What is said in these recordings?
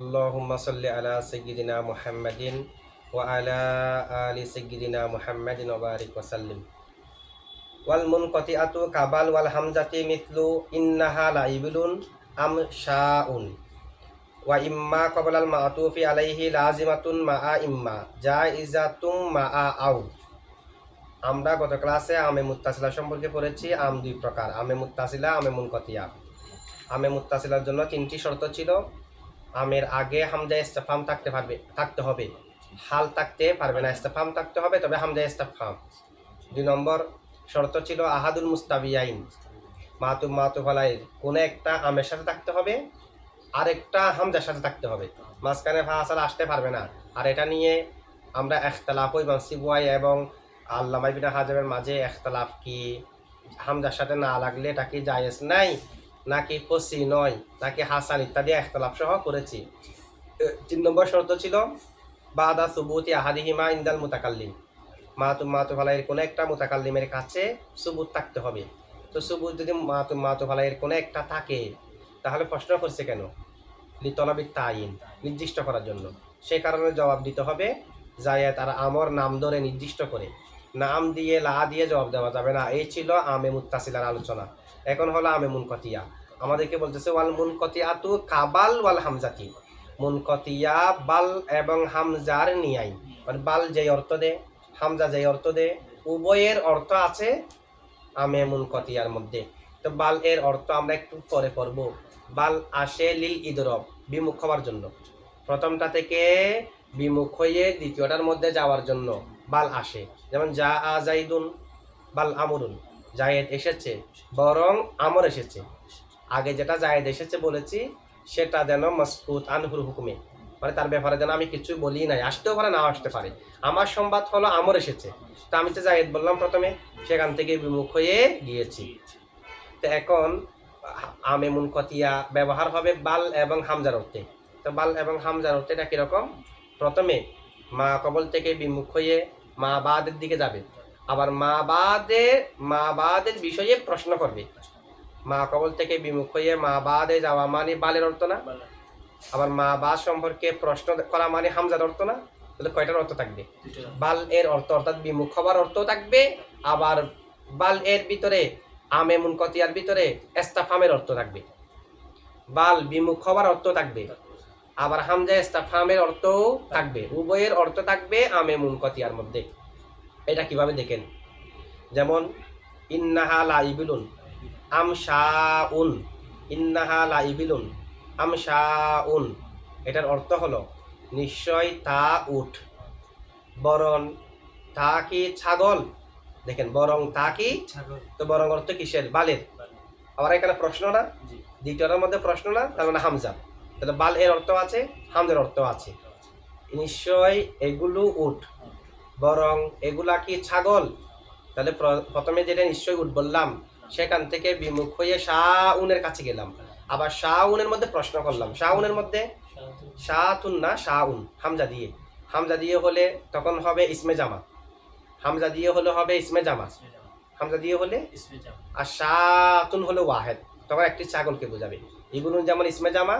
আল্লাহুম্মা সাল্লি আলা সাইয়্যিদিনা মুহাম্মাদিন ওয়া আলা আলি সাইয়্যিদিনা মুহাম্মাদিন ওয়া বারিক ওয়া সাল্লিম। ওয়াল মুনকাতিআতু কাবাল ওয়াল হামজাতি মিথলু ইন্নাহা লাইবিলুন আম শাউন ওয়া ইম্মা ক্বাবলাল মা'তুফি আলাইহি লাজিমাতুন মা'a ইম্মা জাইজাতুম মা'a আও। আমরা গত ক্লাসে আমে মুত্তাসিলা সম্পর্কে পড়েছি। আম দুই প্রকার, আমে মুত্তাসিলা, আমে মুনকাতিয়া। আমে মুত্তাসিলার জন্য তিনটি শর্ত ছিল। আমের আগে হামজা ইস্তেফহাম থাকতে হবে, হাল থাকতে পারবে না, ইস্তেফহাম থাকতে হবে, তবে হামজা ইস্তেফহাম। 2 নম্বর শর্ত ছিল আহাদুল মুস্তাবিয়াইন, মাতুফ আলাইহির কোন একটা আমের সাথে থাকতে হবে, আরেকটা হামজার সাথে থাকতে হবে, মাঝখানে ফাসাল আসতে পারবে না। আর এটা নিয়ে আমরা ইখতিলাফ ইমাম সিবওয়াই এবং আল্লামা ইবনে হাজারের মাঝে ইখতিলাফ কি হামজার সাথে না লাগলে এটা কি জায়েজ নাই নাকি ফসি নয় নাকি হাসান ইত্যাদি ইখতিলাফ সহ করেছি। 3 নম্বর শর্ত ছিল বাদা সুবুতি আহাদিহিমা ইনদাল মুতাকাল্লিম, মাতুফ আলাইহির কোন একটা মুতাকাল্লিমের কাছে সুবুত থাকতে হবে। তো সুবুত যদি মাতুফ আলাইহির কোন একটা থাকে তাহলে প্রশ্ন করছে কেন? লিতলাবিত তাইন, নির্দিষ্ট করার জন্য। সেই কারণে জবাব দিতে হবে জায়েদ আর আমর নাম ধরে নির্দিষ্ট করে, নাম দিয়ে লা দিয়ে জবাব দেওয়া যাবে না। এই ছিল আমে মুত্তাসিলার আলোচনা। এখন হলো আমে মুনকাতিয়া। আমাদেরকে বলতেছে ওয়াল মুনকাতিয়াতু কাবাল ওয়াল হামজাতি, মুনকাতিয়া বাল এবং হামজার নিয়াই, মানে বাল যেই অর্থ দে, হামজা যেই অর্থ দে, উভয়ের অর্থ আছে আমে মুনকাতিয়ার মধ্যে। তো বাল এর অর্থ আমরা একটু পরে পড়ব। বাল আসে লিল ইদরব, বিমুখ হওয়ার জন্য। প্রথমটা থেকে বিমুখ হয়ে দ্বিতীয়টার মধ্যে যাওয়ার জন্য বাল আসে। যেমন জা আ জাইদুন বাল আমরুন, জায়েদ এসেছে বরং আমর এসেছে। আগে যেটা জায়েদ এসেছে বলেছি সেটা যেন মাসকুত আনহুর হুকুমে, মানে তার ব্যাপারে যেন আমি কিছু বলি নাই, আসতেও পারে নাও আসতে পারে। আমার সংবাদ হলো আমর এসেছে, তো আমি তো জায়েদ বললাম প্রথমে, সেখান থেকে বিমুখ হয়ে গিয়েছি। তো এখন আমে মুনকাতিয়া ব্যবহার হবে বাল এবং হামজার অর্থে। তো বাল এবং হামজার অর্থে এটা কীরকম? প্রথমে মা কবল থেকে বিমুখ হয়ে মা বাদের দিকে যাবে, আবার মা বাদের বিষয়ে প্রশ্ন করবে। মা কবল থেকে বিমুখ হয়ে মা বাদে যাওয়া মানে বালের অর্থ না? আবার মা বা সম্পর্কে প্রশ্ন করা মানে হামজার অর্থ না? তাহলে কয়টার অর্থ থাকবে? বাল এর অর্থ অর্থাৎ বিমুখ হবার অর্থ থাকবে, আবার বাল এর ভিতরে আমে মুনকাতিয়ার ভিতরে ইস্তেফহামের অর্থ থাকবে। বাল বিমুখ হবার অর্থ থাকবে, আবার হামজা ইস্তেফহামের অর্থও থাকবে, উভয়ের অর্থ থাকবে আমে মুনকাতিয়ার মধ্যে। এটা কিভাবে দেখেন? যেমন ইন্নাহা লাইবিলুন আম শাউন, ইন্নাহা লাইবিলুন আম শাউন, এটার অর্থ হলো নিশ্চয় তা উট, বরং তা কি ছাগল। দেখেন বরং তা কি ছাগল, তো বরং অর্থ কিসের? বালের। আবার এখানে প্রশ্ন না, দ্বিতীয়টার মধ্যে প্রশ্ন না, তার মানে হামজা। তাহলে বাল এর অর্থ আছে, হামজার অর্থ আছে। নিশ্চয় এগুলো উট, বরং এগুলা কি ছাগল। তাহলে প্রথমে যেটা নিশ্চয় উট বললাম, সেখান থেকে বিমুখ হয়ে শাউনের কাছে গেলাম, আবার শাউনের মধ্যে প্রশ্ন করলাম। শাউনের মধ্যে শাতুন না শাউন, হামজা দিয়ে, হামজা দিয়ে হলে তখন হবে ইসমে জামা, হামজা দিয়ে হলে হবে ইসমে জামা, হামজা দিয়ে হলে আর শাতুন হলে ওয়াহেদ, তখন একটি ছাগলকে বোঝাবে। ইবনুন যেমন ইসমে জামা,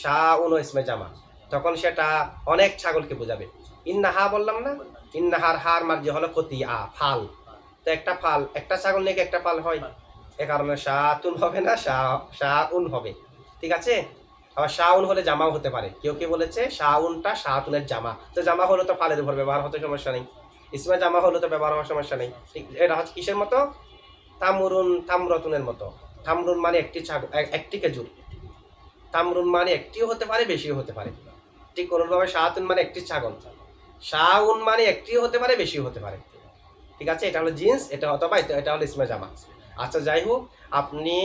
শাউন ও ইসমে জামা, তখন সেটা অনেক ছাগলকে বোঝাবে। ইন্নাহা বললাম না, ইন্নাহার হার মার্জি হলো কতিয়া, ফাল। তো একটা ফাল, একটা ছাগল নিয়ে একটা ফাল হয়, এ কারণে শাতুন হবে না, শাউন হবে। ঠিক আছে? আবার শাউন হলে জামাও হতে পারে। কেউ কেউ বলেছে শাউনটা শাতুনের জামা, তো জামা হলে তো ফালের উপর ব্যবহার হতে সমস্যা নেই, ইসমে জামা হলে তো ব্যবহার হওয়ার সমস্যা নেই। ঠিক এটা হচ্ছে কিসের মতো? তামরুন তামরতুনের মতো। তামরুন মানে একটি ছাগল, একটি খেজুর। তামরুন মানে একটিও হতে পারে, বেশিও হতে পারে। ঠিক কোনোভাবে শাতুন মানে একটি ছাগল, শাউন মানে একটিও হতে পারে, বেশিও হতে পারে। ঠিক আছে? এটা হলো জিন্স, এটা অথবা এটা হলো ইসমে জামা। আচ্ছা যাই হোক, আপনি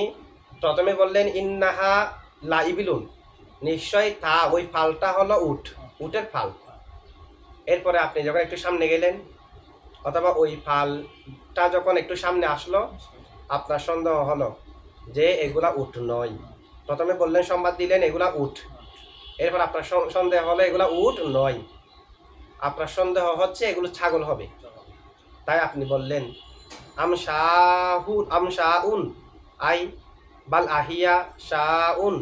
প্রথমে বললেন ইন্নাহা লাইবিলুন, নিশ্চয় তা, ওই ফালটা হলো উট, উটের ফাল। এরপরে আপনি যখন একটু সামনে গেলেন, অথবা ওই ফালটা যখন একটু সামনে আসলো, আপনার সন্দেহ হলো যে এগুলা উট নয়। প্রথমে বললেন, সংবাদ দিলেন এগুলা উট, এরপর আপনার সন্দেহ হলো এগুলা উট নয়, আপনার সন্দেহ হচ্ছে এগুলো ছাগল হবে। তাই আপনি বললেন আম শাউন আই বাল আহিয়া শাউন,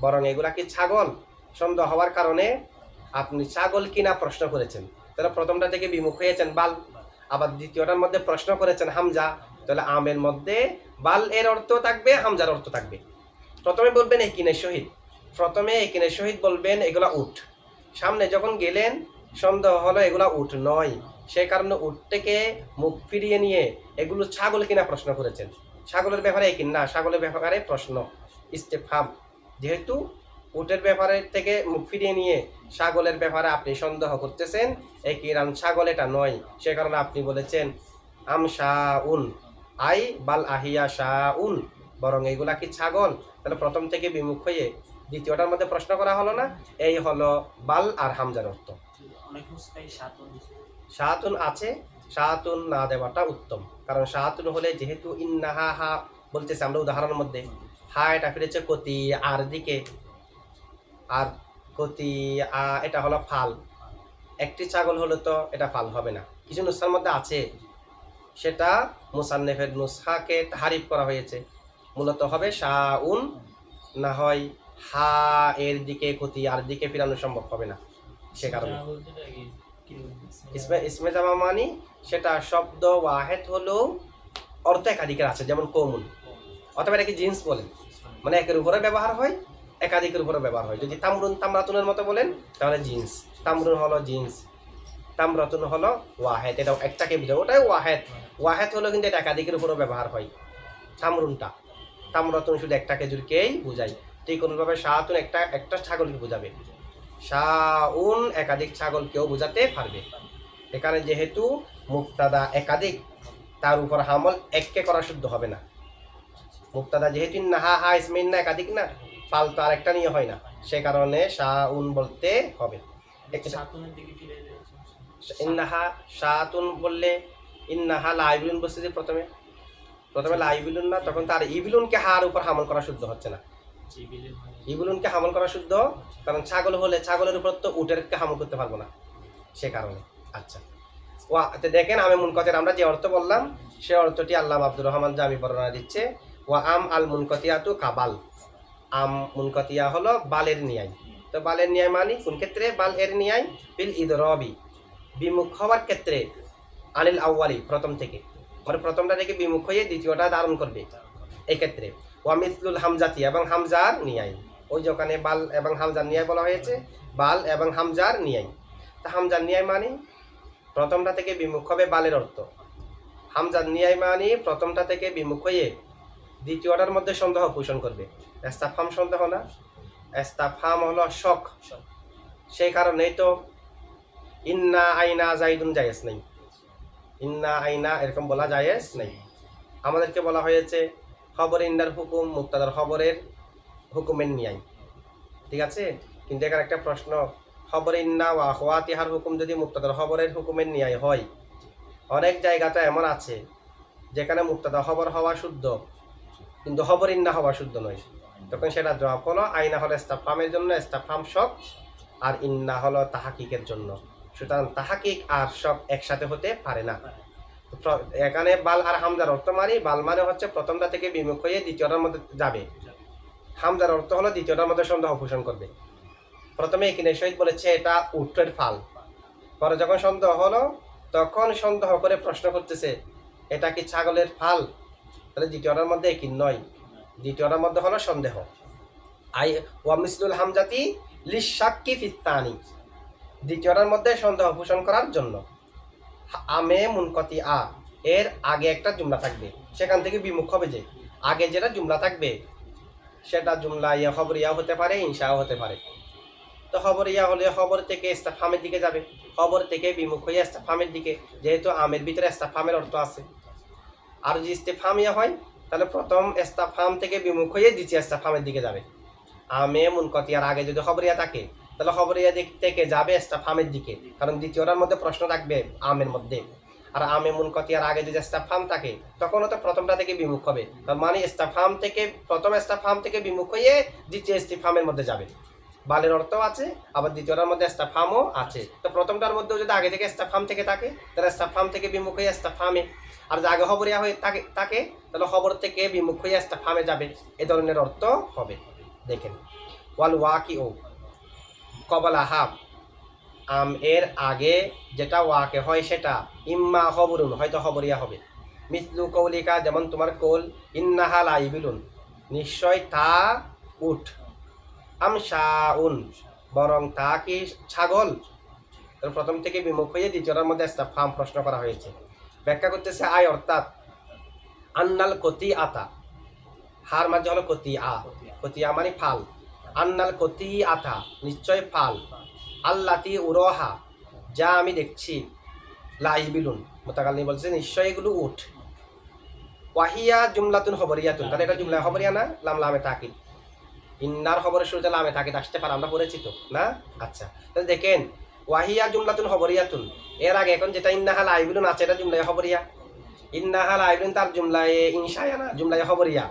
বরং এগুলা কি ছাগল। সন্দেহ হওয়ার কারণে আপনি ছাগল কিনা প্রশ্ন করেছেন, তাহলে প্রথমটা থেকে বিমুখ হয়েছেন বাল, আবার দ্বিতীয়টার মধ্যে প্রশ্ন করেছেন হামজা, তাহলে আমের মধ্যে বাল এর অর্থ থাকবে, হামজার অর্থ থাকবে। প্রথমে বলবেন একিনের সহিত, প্রথমে একিনের সহিত বলবেন এগুলা উট। সামনে যখন গেলেন সন্দেহ হলো এগুলা উট নয়, সে কারণে উট থেকে মুখ ফিরিয়ে নিয়ে এগুলো ছাগল কিনা প্রশ্ন করেছেন। ছাগলের ব্যাপারে একিন না, ছাগলের ব্যাপারে প্রশ্ন ইস্তেফহাম। যেহেতু উটের ব্যাপারে থেকে মুখ ফিরিয়ে নিয়ে ছাগলের ব্যাপারে আপনি সন্দেহ করতেছেন, একই রান ছাগল এটা নয়, সে কারণে আপনি বলেছেন আম শাউন আই বাল আহিয়া শাউন, বরং এগুলা কি ছাগল? তাহলে প্রথম থেকে বিমুখ হয়ে দ্বিতীয়টার মধ্যে প্রশ্ন করা হলো না, এই হলো বাল আর হামজার অর্থ। শাহাতুন আছে, শাহাতুন না দেওয়াটা উত্তম, কারণ শাহাতুন হলে যেহেতু ইন্নাহা হা বলতেছে আমরা উদাহরণের মধ্যে, হা এটা ফিরেছে কতি আর দিকে, আর কতি এটা হলো ফাল, একটি ছাগল হলো তো এটা ফাল হবে না। কিছু নুসখার মধ্যে আছে সেটা মুসান্নেফের নুসখাকে তাহারিফ করা হয়েছে, মূলত হবে শাউন, না হয় হা এর দিকে কতি আর দিকে ফিরানো সম্ভব হবে না। সে কারণে ইসমে জামা মানি সেটা শব্দ ওয়াহেদ হলেও অর্থ একাধিকের আছে, যেমন কৌমুন, অথবা এটাকে জিন্স বলেন, মানে একের উপরে ব্যবহার হয়, একাধিকের উপরে ব্যবহার হয়। যদি তামরুন তামরাতুনের মতো বলেন তাহলে জিন্স, তামরুন হলো জিন্স, তামরাতুন হলো ওয়াহেদ, এটা একটাকে বোঝায়, ওটাই ওয়াহেদ। ওয়াহেদ হলো কিন্তু এটা একাধিকের উপরে ব্যবহার হয়। তামরুনটা, তামরাতুন শুধু একটা খেজুরকেই বোঝায়। ঠিক অনুভাবে শাহাতুন একটা ছাগলকে বোঝাবে, শাউন একাধিক ছাগলকেও বোঝাতে পারবে। এখানে যেহেতু মুক্তাদা একাধিক, তার উপর হামল এককে করা শুদ্ধ হবে না। মুক্তাদা যেহেতু নাহা হা ইসমিন না একাধিক না, ফাল তো আর একটা নিয়ে হয় না, সে কারণে শাউন বলতে হবে। ইন্নাহা শাহাতুন বললে ইন্নাহা লাইবিলুন বলছে যে প্রথমে লাইবিলুন না, তখন তার ইবিলুনকে হার উপর হামল করা শুদ্ধ হচ্ছে না। ইবিলুনকে হামল করা শুদ্ধ, কারণ ছাগল হলে ছাগলের উপর তো উটেরকে হামল করতে পারবো না, সে কারণে। আচ্ছা, দেখেন আমি মুনকতের আমরা যে অর্থ বললাম সে অর্থটি আল্লামা আব্দুর রহমান জামি বর্ণনা দিচ্ছে। ওয়া আম আল মুনকতিয়াতু কাবাল, আম মুনকতিয়া হলো বালের নিয়াই। তো বালের নিয়াই মানে কোন ক্ষেত্রে? বাল এর নিয়াই বিল ইদরবি, বিমুখ হওয়ার ক্ষেত্রে, আনিল আউয়ালি প্রথম থেকে, মানে প্রথমটা থেকে বিমুখ হয়ে দ্বিতীয়টা ধারণ করবে এই ক্ষেত্রে। ওয়া মিসলুল হামজাতি, এবং হামজার নিয়াই, ওই যে ওখানে বাল এবং হামজার নিয়াই বলা হয়েছে, বাল এবং হামজার নিয়াই। তা হামজার নিয়াই মানে প্রথমটা থেকে বিমুখ হবে বালের অর্থ, হামজার নিয়াই মানে প্রথমটা থেকে বিমুখ হয়ে দ্বিতীয়টার মধ্যে সন্দেহ পোষণ করবে। এস্তাফহাম সন্দেহ না, এস্তাফহাম হলো শক, সেই কারণেই তো ইন্না আইনা জাইদুন জায়েজ নেই, ইন্না আইনা এরকম বলা জায়েজ নেই। আমাদেরকে বলা হয়েছে খবর ইন্নার হুকুম মুক্তাদার খবরের হুকুমের নিয়াই, ঠিক আছে। কিন্তু এখানে একটা প্রশ্ন, খবর ইন্না ওয়া আখওয়াতিহার হুকুম যদি মুক্তাদার খবরের হুকুমের নিয়াই হয়, অনেক জায়গাটা এমন আছে যেখানে মুক্তাদা খবর হওয়া শুদ্ধ কিন্তু খবর ইন্না হওয়া শুদ্ধ নয়, তখন সেটা জবাব হলো আইনা হলো ইস্তাফহামের জন্য, ইস্তাফহাম শক, আর ইন্না হলো তাহাকিকের জন্য। সুতরাং তাহাকিক আর শক একসাথে হতে পারে না। এখানে বাল আর হামজার অর্থ মানি, বাল মানে হচ্ছে প্রথমটা থেকে বিমুখ হয়ে দ্বিতীয়টার মধ্যে যাবে, হামজার অর্থ হলো দ্বিতীয়টার মধ্যে সন্দেহ পোষণ করবে। প্রথমে এখানে শহীদ বলেছে এটা উটের ফাল, পরে যখন সন্দেহ হলো তখন সন্দেহ করে প্রশ্ন করতেছে এটা কি ছাগলের ফাল, তাহলে দ্বিতীয়টার মধ্যে একই নয়, দ্বিতীয়টার মধ্যে হলো সন্দেহ। আই ওয়া মিসলুল হামজাতি লিশাক্কি ফিত্তানি, দ্বিতীয়টার মধ্যে সন্দেহ পোষণ করার জন্য। আমে মুনকতি আ এর আগে একটা জুমলা থাকবে, সেখান থেকে বিমুখ হবে, যে আগে যেটা জুমলা থাকবে সেটা জুমলা ইয়া খবর ইয়া হতে পারে, ইনশাও হতে পারে। তো খবর ইয়া হলে খবর থেকে ইস্তাফহামের দিকে যাবে, খবর থেকে বিমুখ হয়ে ইস্তাফহামের দিকে, যেহেতু আমের ভিতরে ইস্তাফহামের অর্থ আছে। আর যদি ইস্তেফহাম ইয়া হয় তাহলে প্রথম ইস্তাফহাম থেকে বিমুখ হয়ে দ্বিতীয় ইস্তাফহামের দিকে যাবে। আমে মুনকতিয়ার আগে যদি খবর ইয়া থাকে তাহলে খবর ইয়া দিক থেকে যাবে ইস্তাফহামের দিকে, কারণ দ্বিতীয়টার মধ্যে প্রশ্ন থাকবে আমের মধ্যে। আর আমে মুনকতিয়ার আগে যদি ইস্তাফহাম থাকে তখনও তো প্রথমটা থেকে বিমুখ হবে, তার মানে ইস্তাফহাম থেকে প্রথম ইস্তাফহাম থেকে বিমুখ হয়ে দ্বিতীয় ইস্তিফহামের মধ্যে যাবে। বালের অর্থ আছে, আবার দ্বিতীয়টার মধ্যে ইস্তাফহামও আছে। তো প্রথমটার মধ্যেও যদি আগে থেকে ইস্তাফহাম থেকে থাকে তাহলে ইস্তাফহাম থেকে বিমুখ হয়ে ইস্তাফহামে, আর যে আগে খবর ইয়া হয়ে থাকে তাহলে খবর থেকে বিমুখ হয়ে ইস্তাফহামে যাবে, এ ধরনের অর্থ হবে। দেখেন ওয়াল ওয়াকিউ, কবলাহা আম এর আগে যেটা ওয়াকে হয় সেটা ইম্মা খবরুন হয়তো খবরিয়া হবে। মিসলু কৌলিকা যেমন তোমার কৌল ইন্নাহা লাইবিলুন নিশ্চয় তা উট। আম শাউন বরং তা কি ছাগল। প্রথম থেকে বিমুখ হয়ে দ্বিতীয়টার মধ্যে ইস্তেফহাম প্রশ্ন করা হয়েছে। ব্যাখ্যা করতেছে আয় অর্থাৎ আন্নাল কতি আতা হার মাঝে হলো কতি আ মানে ফাল। আন্নাল কতি আতা নিশ্চয় ফাল আল্লাতি উরহা যা আমি দেখছি লাইবিলুন মুতাকাল্লিম বলছে নিশ্চয় এগুলো উট। ওয়াহিয়া জুমলাতুন খবরিয়াতুন তাহলে এটা জুমলা খবরিয়া না লামে তাকিদ। ইন্নার খবরের শুরুতে লামে তাকিদ আসতে পারে আমরা পড়েছি তো না। আচ্ছা তাহলে দেখেন ওয়াহিয়া জুমলাতুন খবরিয়াতুন এর আগে এখন যেটা ইন্নাহা লাইবিলুন আছে এটা জুমলায় খবরিয়া। ইন্নাহা লাইবিলুন তার জুমলায় ইনশায়া না জুমলায় খবরিয়া।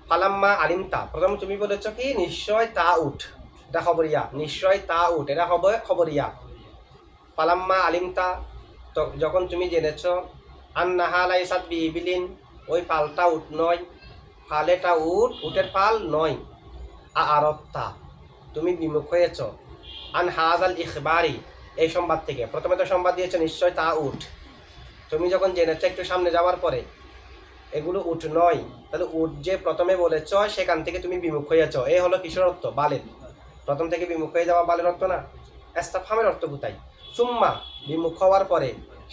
ফালাম্মা আলিমতা প্রথম তুমি বলেছ কি নিশ্চয় তা উঠ এটা খবরিয়া নিশ্চয় তা উঠ এটা হবে খবরিয়া। ফালাম্মা আলিমতা তো যখন তুমি জেনেছ আন্নাহা লাইসাত বিইবিলিন ওই পালটা উঠ নয় ফালেটা উটের পাল নয়। আরত্তা তুমি বিমুখ হয়েছ আন হাজাল ইখবারি এই সংবাদ থেকে। প্রথমে তো সংবাদ দিয়েছ নিশ্চয় তা উঠ তুমি যখন জেনেছ একটু সামনে যাওয়ার পরে এগুলো উঠ নয় তাহলে উঠ যে প্রথমে বলেছ সেখান থেকে তুমি বিমুখ হয়েছ এই হলো কিসের অর্থ বালের। প্রথম থেকে বিমুখ হয়ে যাওয়া বালের অর্থ না ইস্তেফহামের অর্থ কোথায়। সুম্মা বিমুখ হওয়ার পরে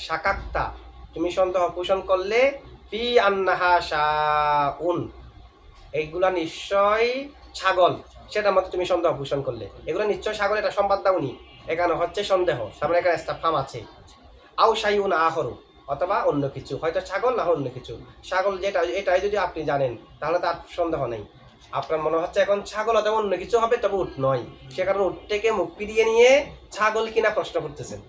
শাকাক্তা তুমি সন্দেহ পোষণ করলে ফি আন্নাহা শাউন এইগুলা নিশ্চয় ছাগল সেটার মধ্যে তুমি সন্দেহ পোষণ করলে এগুলো নিশ্চয় ছাগল এটা সংবাদ দাওনি এখানে হচ্ছে সন্দেহ তার মানে এখানে ইস্তেফহাম আছে। আও শাইউন আখরু অথবা অন্য কিছু হয়তো ছাগল না অন্য কিছু। ছাগল যেটা এটাই যদি আপনি জানেন তাহলে তার সন্দেহ নেই। আপনার মনে হচ্ছে এখন ছাগল অথবা অন্য কিছু হবে তবে উট নয় সে কারণে উট থেকে মুখ ফিরিয়ে নিয়ে ছাগল কিনা প্রশ্ন করতেছেন।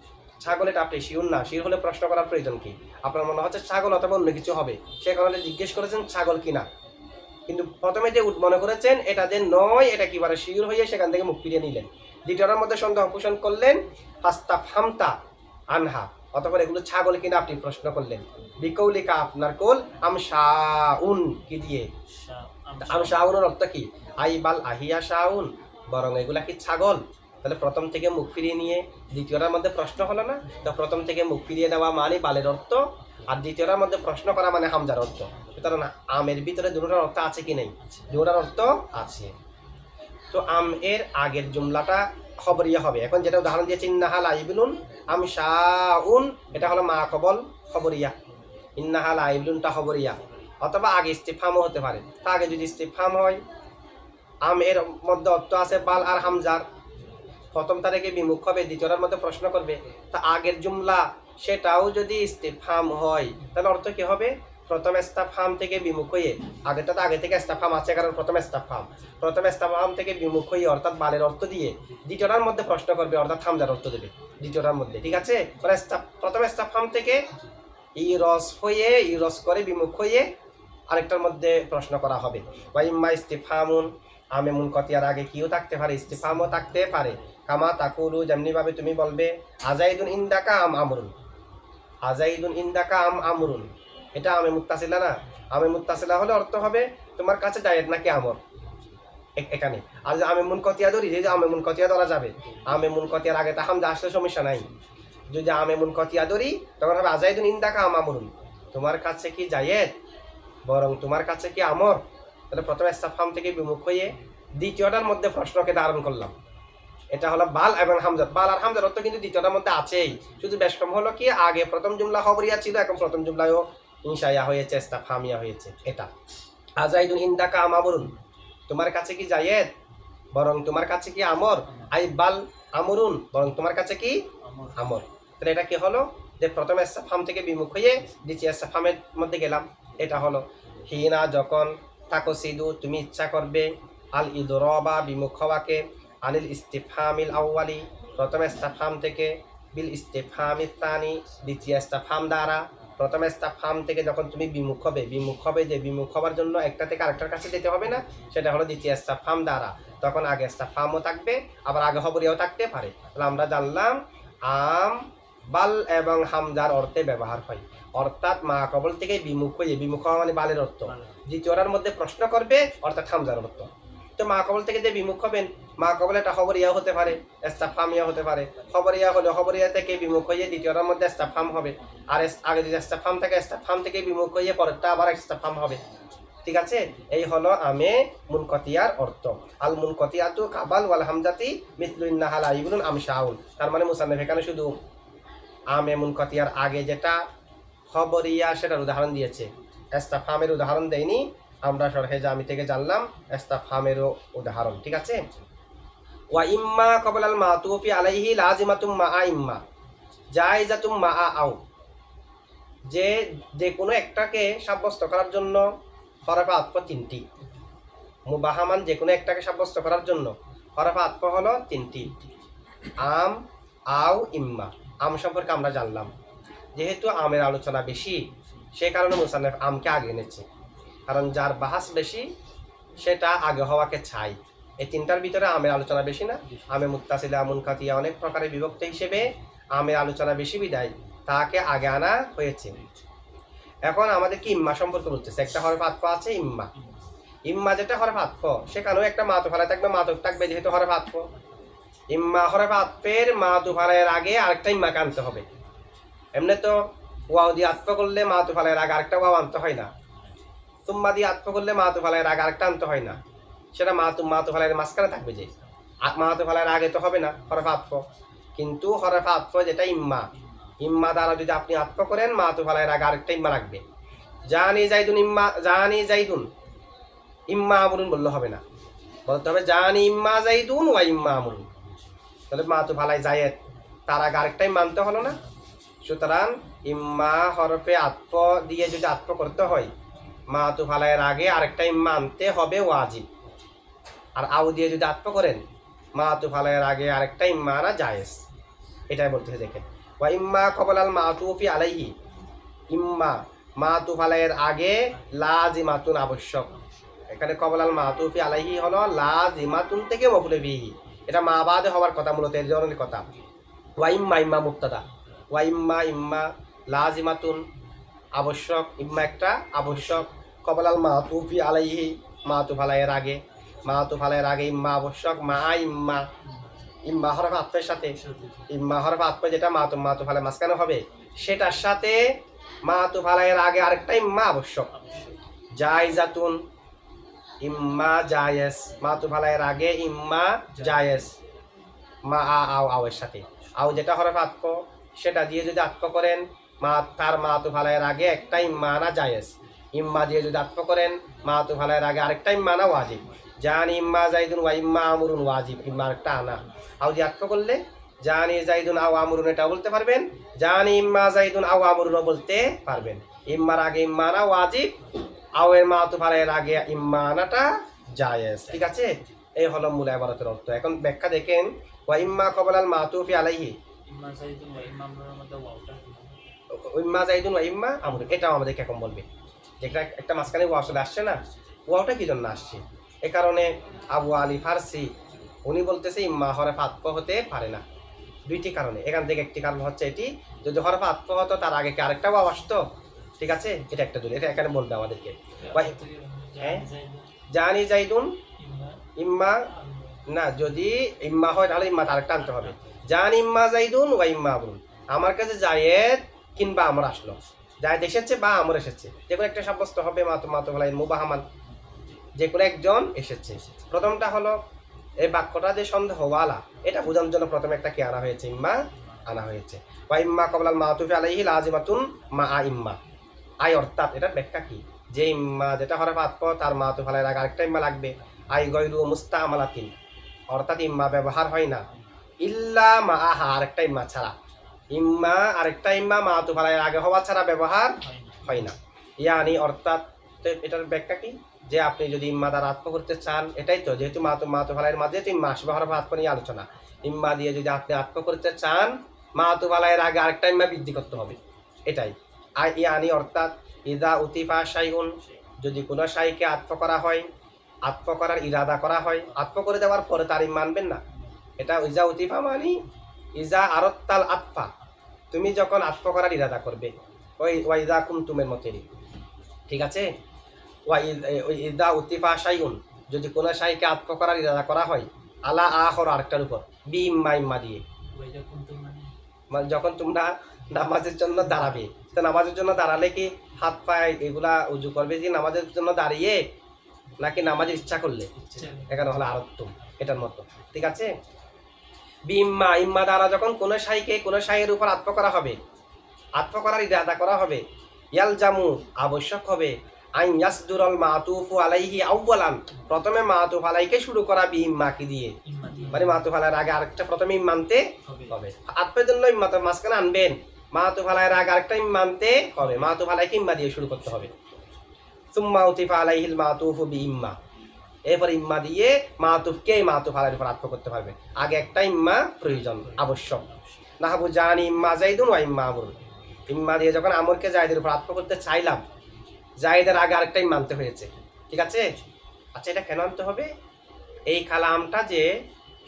ছাগল এটা আপনি শিউর না শির হলে প্রশ্ন করার প্রয়োজন কি। আপনার মনে হচ্ছে ছাগল অথবা অন্য কিছু হবে সে কারণে জিজ্ঞেস করেছেন ছাগল কিনা কিন্তু প্রথমে যে উট মনে করেছেন এটা যে নয় এটা কিবারে শিউর হয়ে সেখান থেকে মুখ ফিরিয়ে নিলেন। দ্বিতীয়টার মধ্যে সন্দেহ পোষণ করলেন ফাস্তাফহামতা আনহা অতঃপর এগুলো ছাগল কিনা আপনি প্রশ্ন করলেন। বিকৌলিকা আপনার কোল আম শাউন কি দিয়ে আম শাউনের অর্থ কি আই বাল আহিয়া শাউন বরং এগুলা কি ছাগল। তাহলে প্রথম থেকে মুখ ফিরিয়ে নিয়ে দ্বিতীয়টার মধ্যে প্রশ্ন হলো না তো প্রথম থেকে মুখ ফিরিয়ে নেওয়া মানে বালের অর্থ আর দ্বিতীয়টার মধ্যে প্রশ্ন করা মানে হামজার অর্থ। সুতরাং আমের ভিতরে দুটোর অর্থ আছে কি নেই দুটোর অর্থ আছে। তো আম এর আগের জুমলাটা খবরিয়া হবে। এখন যেটা উদাহরণ দিয়েছে ইন্নাহা লাইবিলুন আম শাউন এটা হলো মা কবল খবরিয়া ইন্নাহা লাইবিলুনটা খবরিয়া অথবা আগে ইস্তিফহামও হতে পারে। তা আগে যদি ইস্তিফহাম হয় আম এর মধ্যে অর্থ আছে বাল আর হামজার প্রথম তারিখে বিমুখ হবে দ্বিতীয়টার মধ্যে প্রশ্ন করবে তা আগের জুমলা সেটাও যদি ইস্তিফহাম হয় তাহলে অর্থ কি হবে প্রথম ইস্তেফহাম থেকে বিমুখ হয়ে আগেরটা তো আগে থেকে ইস্তেফহাম আছে কারণ প্রথম ইস্তেফহাম থেকে বিমুখ হয়ে অর্থাৎ বালের অর্থ দিয়ে দ্বিতীয়টার মধ্যে প্রশ্ন করবে অর্থাৎ হামজার অর্থ দেবে দ্বিতীয়টার মধ্যে ঠিক আছে। প্রথম ইস্তেফহাম থেকে ই রস করে বিমুখ হয়ে আরেকটার মধ্যে প্রশ্ন করা হবে। ওয়াইম্মা ইস্তিফহামুন আমে মুনকতিয়ার আগে কিও থাকতে পারে ইস্তিফহামও থাকতে পারে। কামা তাকুলু যেমনিভাবে তুমি বলবে আজাইদুন ইন্দাকা আম আমরুন আজাইদুন ইন্দাকা আম আমরুন এটা আমে মুত্তাসিলা না। আমে মুত্তাসিলা হলে অর্থ হবে তোমার কাছে জায়েদ নাকি আমর এখানে। আর যে আমে মুনকতিয়া ধরি যে আমে মুনকতিয়া ধরা যাবে আমে মুনকতিয়ার আগে তা হামজা আসলে সমস্যা নাই। যদি আমে মুনকতিয়া ধরি তখন হবে আজাইদুন ইন্দাকা আম আমরুন তোমার কাছে কি জায়েদ বরং তোমার কাছে কি আমর। তাহলে প্রথম ইস্তেফহাম থেকে বিমুখ হয়ে দ্বিতীয়টার মধ্যে প্রশ্নকে ধারণ করলাম এটা হলো বাল এবং হামজার বাল আর হামজার অর্থ কিন্তু দ্বিতীয়টার মধ্যে আছেই শুধু বেশ কম হলো কি আগে প্রথম জুমলা খবরিয়া ছিল এখন প্রথম জুমলায়ও ইনশাইয়া হয়েছে ইস্তেফহামিয়া হয়েছে। এটা আজাইদুন ইন্দাকা আম আমরুন তোমার কাছে কি জায়েদ বরং তোমার কাছে কি আমর। আই বাল আমরুন বরং তোমার কাছে কি আমর। তাহলে এটা কি হলো যে প্রথম ইস্তেফহাম থেকে বিমুখ হয়ে দ্বিতীয় ইস্তেফহামের মধ্যে গেলাম। এটা হলো হিনা যখন তাকসিদু তুমি ইচ্ছা করবে আল ইদরাবা বিমুখ হওয়াকে আনিল ইস্তিফহামিল আউয়ালি প্রথম ইস্তেফহাম থেকে বিল ইস্তিফহামিত তানি দ্বিতীয় ইস্তেফহাম দ্বারা। প্রথম ইস্তেফহাম থেকে যখন তুমি বিমুখ হবে যে বিমুখ হওয়ার জন্য একটা থেকে আরেকটার কাছে যেতে হবে না সেটা হলো দ্বিতীয় ইস্তেফহাম দ্বারা তখন আগে ইস্তেফহামও থাকবে আবার আগে খবরিয়াও থাকতে পারে। তাহলে আমরা জানলাম আম বাল এবং হামজার অর্থে ব্যবহার হয় অর্থাৎ মা কবল থেকে বিমুখ হওয়া মানে বালের অর্থ দ্বিতীয়টার মধ্যে প্রশ্ন করবে অর্থাৎ হামজার অর্থ। তো মা কবল থেকে যে বিমুখ হবেন, মা কবল এটা খবরিয়া হতে পারে, ইস্তেফহামিয়া হতে পারে। খবরিয়া হলে খবরিয়া থেকে বিমুখ হয়ে দ্বিতীয়টার মধ্যে ইস্তেফহাম হবে, আর আগে যদি ইস্তেফহাম থাকে ইস্তেফহাম থেকে বিমুখ হয়ে পরেরটা আবার ইস্তেফহাম হবে। ঠিক আছে, এই হলো আমে মুনকতিয়ার অর্থ। আল মুনকতিয়াতু কাবাল ওয়াল হামজাতি মিসলু ইন্নাহা লা ইবনুন আমশাউন। তার মানে মুসান্নিফ এখানে শুধু আমে মুনকতিয়ার আগে যেটা খবরিয়া সেটার উদাহরণ দিয়েছে, ইস্তেফহামের উদাহরণ দেয়নি। আমরা শরহে জামি থেকে জানলাম ইস্তেফহামেরও উদাহরণ। ঠিক আছে, ওয়া ইম্মা ক্বাবলাল মাতুফি আলাইহি লাজিমাতুম মা ইম্মা জায়েজাতুম মা আও, যে যে কোনো একটাকে সাব্যস্ত করার জন্য হরফে আতফ তিনটি। মুবাহামান যে কোনো একটাকে সাব্যস্ত করার জন্য হরফে আতফ হলো তিনটি, আম, আও, ইম্মা। আম সম্পর্কে আমরা জানলাম, যেহেতু আমের আলোচনা বেশি সে কারণে মুসান্নিফ আমকে আগে এনেছে, কারণ যার বাহাস বেশি সেটা আগে হওয়াকে চাই। এই তিনটার ভিতরে আমের আলোচনা বেশি না, আমে মুত্তাসিলা মুনকাতিয়া অনেক প্রকারের বিভক্ত হিসেবে আমের আলোচনা বেশি বিদায় তাকে আগে আনা হয়েছে। এখন আমাদের কি ইম্মা সম্পর্কে বলতেছে, একটা হরফ আতফ আছে ইম্মা। ইম্মা যেটা হরফ আতফ সেখানেও একটা মাতুফ আলাই থাকবে, মাতুফ থাকবে যেহেতু হরফ আতফ। ইম্মা হরফ আতফের মাতুফ আলাইয়ের আগে আরেকটা ইম্মাকে আনতে হবে। এমনি তো ওয়াও দিয়ে আতফ করলে মাতুফ আলাইয়ের আগে আরেকটা ওয়াও আনতে হয় না, সুম্মা দিয়ে আতফ করলে মাতুফ আলাইয়ের আগে আরেকটা আনতে হয় না, সেটা মাতুফ আলাইয়ের মাঝখানে থাকবে। যে মাতুফ আলাইয়ের আগে তো হবে না হরফ আতফ, কিন্তু হরফ আতফ যেটা ইম্মা, ইম্মা দ্বারা যদি আপনি আতফ করেন মাতুফ আলাইয়ের আগে আরেকটা ইম্মা লাগবে। জানি জাইদুন ইম্মা, জানি জাইদুন ইম্মা আমরুন বললে হবে না, বলতে হবে জানি ইম্মা জাইদুন ওয়া ইম্মা আমরুন। তাহলে মাতুফ আলাই জায়েদ তার আগে আরেকটাই মানতে হলো না। সুতরাং ইম্মা হরফে আতফ দিয়ে যদি আতফ করতে হয় মাতুফ আলাইয়ের আগে আরেকটা ইম্মা আনতে হবে ওয়াজিব। আর আউ দিয়ে যদি আতফ করেন মাতুফ আলাইয়ের আগে আরেকটা ইম্মা আনা জায়েজ। এটাই বলতেছে, দেখেন ওয়া ইম্মা ক্বাবলাল মাতুফি আলাইহি, ইম্মা মাতুফ আলাইয়ের আগে লাজিমাতুন আবশ্যক। এখানে ক্বাবলাল মাতুফি আলাইহি হলো লাজিমাতুন থেকে মফউল বিহি, এটা মা বাদে হওয়ার কথা, মূলত এর ধরনের কথা। ওয়া ইম্মা, ইম্মা মুবতাদা, ওয়া ইম্মা, ইম্মা লাজিমাতুন আবশ্যক, ইম্মা একটা আবশ্যক। ক্বাবলাল মাতুফি আলাইহি মাতুফ আলাইয়ের আগে, মাতুফ আলাইয়ের আগে ইম্মা আবশ্যক, মা ইম্মা, ইম্মা হরফ আতফের সাথে, ইম্মা হরফ আতফ যেটা মাতুফ আলাই মাঝখানে হবে সেটার সাথে মাতুফ আলাইয়ের আগে আরেকটা ইম্মা আবশ্যক। জায়েজাতুন ইম্মা জায়েজ, মাতুফ আলাইয়ের আগে ইম্মা জায়েজ, মা আও, আওয়ের সাথে। আও যেটা হরফ আতফ সেটা দিয়ে যদি আতফ করেন তার মাতুফ আলাইয়ের আগে একটা ইম্মা আনা জায়েজ। ইম্মা দিয়ে যদি আতফ করেন মাতুফ আলাইয়ের আগে আরেকটা ইম্মা আনা ওয়াজিব। জানি ইম্মা জাইদুন ওয়া ইম্মা আমরুন ওয়াজিব, ইম্মা আরেকটা আনা। আও দিয়ে আতফ করলে জানি জাইদুন আও আমরুন এটা বলতে পারবেন, জানি ইম্মা জাইদুন আও আমরুনও বলতে পারবেন। ইম্মার আগে ইম্মা আনা ওয়াজিব, আও এর মাতুফ আলাইয়ের আগে ইম্মা আনাটা জায়েজ। ঠিক আছে, এই হলো মূল ইবারতের অর্থ। এখন ব্যাখ্যা দেখেন, ওয়া ইম্মা ক্বাবলাল মাতুফি আলাইহি, ইম্মা জাইদুন ওয়া ইম্মা আমরুন, এটাও আমাদেরকে এখন বলবে। যেটা একটা মাঝখানে ওয়াও চলে আসছে না, ওয়াওটা কি জন্য আসছে? এ কারণে আবু আলী ফারসি উনি বলতেছে ইম্মা হরফ আতফ হতে পারে না, দুইটি কারণে। এখান থেকে একটি কারণ হচ্ছে এটি, যদি হরফ আতফ হতো তার আগে কি আরেকটা ওয়াও আসতো? ঠিক আছে, এটা একটা দলিল, এটা এখানে বলবে আমাদেরকে। জানি জাইদুন ইম্মা, না যদি ইম্মা হয় তাহলে ইম্মা আরেকটা আনতে হবে। জানি ইম্মা জাইদুন ওয়া ইম্মা আমরুন, আমার কাছে জায়েদ কিংবা আমর আসলো, জায়েদ এসেছে বা আমর এসেছে, যে কোনো একটা সাব্যস্ত হবে মাতুফ আলাইহির মুবাহামান, যে কোনো একজন এসেছে। প্রথমটা হলো এই বাক্যটা যে সন্দেহওয়ালা, এটা বোঝানোর জন্য প্রথমে একটা কি আনা হয়েছে, ইম্মা আনা হয়েছে। ওয়া ইম্মা ক্বাবলাল মাতুফি আলাইহি লাজিমাতুন মা ইম্মা, আই অর্থাৎ এটার ব্যাখ্যা কি, যে ইম্মা যেটা হরফ আতফ তার মাতুফ আলাইয়ের আগে আরেকটা ইম্মা লাগবে। আই গয়রু মুস্তামালাতিন, অর্থাৎ ইম্মা ব্যবহার হয় না ইল্লা মা আহা, আরেকটা ইম্মা ছাড়া। ইম্মা আরেকটা ইম্মা মাতুফ আলাইয়ের আগে হওয়া ছাড়া ব্যবহার হয় না। ইয়ানি অর্থাৎ এটার ব্যাখ্যা কি, যে আপনি যদি ইম্মা দ্বারা আতফ করতে চান, এটাই তো, যেহেতু মাতুফ আলাইয়ের মাঝে তো ইম্মা আসবে, হরফ আতফ নিয়ে আলোচনা। ইম্মা দিয়ে যদি আপনি আতফ করতে চান মাতুফ আলাইয়ের আগে আরেকটা ইম্মা বৃদ্ধি করতে হবে, এটাই। আর ইয়ানি অর্থাৎ ইদা উতিফা শাইউন, যদি কোনো শাইকে আতফ করা হয়, আতফ করার ইরাদা করা হয়, আতফ করে দেওয়ার পরে তার মানবেন না, এটা ইজা উতিফা মানি ইজা আরত্তাল আতফা, তুমি যখন আতফ করার ইরাদা করবে, ওই ওয়াইদা কুমতুমের মতেরই। ঠিক আছে, ওই ইদা উতিফা শাইউন, যদি কোনো শাইকে আত্ম করার ইরাদা করা হয় আলা আখর আরেকটার উপর বি ইম্মা ইম্মা দিয়ে, মানে যখন তোমরা নামাজের জন্য দাঁড়াবে, তো নামাজের জন্য দাঁড়ালে কি হাত পায়ে এগুলা উজু করবে যে নামাজের জন্য দাঁড়িয়ে, নাকি নামাজের ইচ্ছা করলে? এখানে হলো আরত্তুম, এটার মতো, ঠিক আছে। বিম্মা ইম্মা দ্বারা যখন কোনো শাইকে কোনো শাইয়ের উপর আত্ম করা হবে, আত্ম করার ইরাদা করা হবে, ইয়াল জামু আবশ্যক হবে আইন ইয়াসদুরল মাতুফু আলাইহি আউয়ালান, প্রথমে মাতুফ আলাইকে শুরু করা বিম্মাকে দিয়ে, মানে মাতুফ আলাইয়ের আগে আরেকটা প্রথমে মানতে হবে। আত্মের জন্য ইম্মাতে মাঝখানে আনবেন, মাতুফ আলাইয়ের আগে আরেকটা মানতে হবে, মাতুফ আলাইকে ইম্মা দিয়ে শুরু করতে হবে। সুম্মা উতিফা আলাইহিল মাতুফু বিইম্মা, এরপর ইম্মা দিয়ে মাতুফকে মাতুফ আলাইয়ের উপর আত্ম করতে পারবে। আগে একটা ইম্মা প্রয়োজন, আবশ্যক। নাহাবু জানি ইম্মা জাইদুন ওয়া ইম্মা আমরুন, ইম্মা দিয়ে যখন আমরকে জায়দের উপর আত্ম করতে চাইলাম, জায়দের আগে আরেকটাই মানতে হয়েছে, ঠিক আছে। আচ্ছা, এটা কেন আনতে হবে? এই কালামটা যে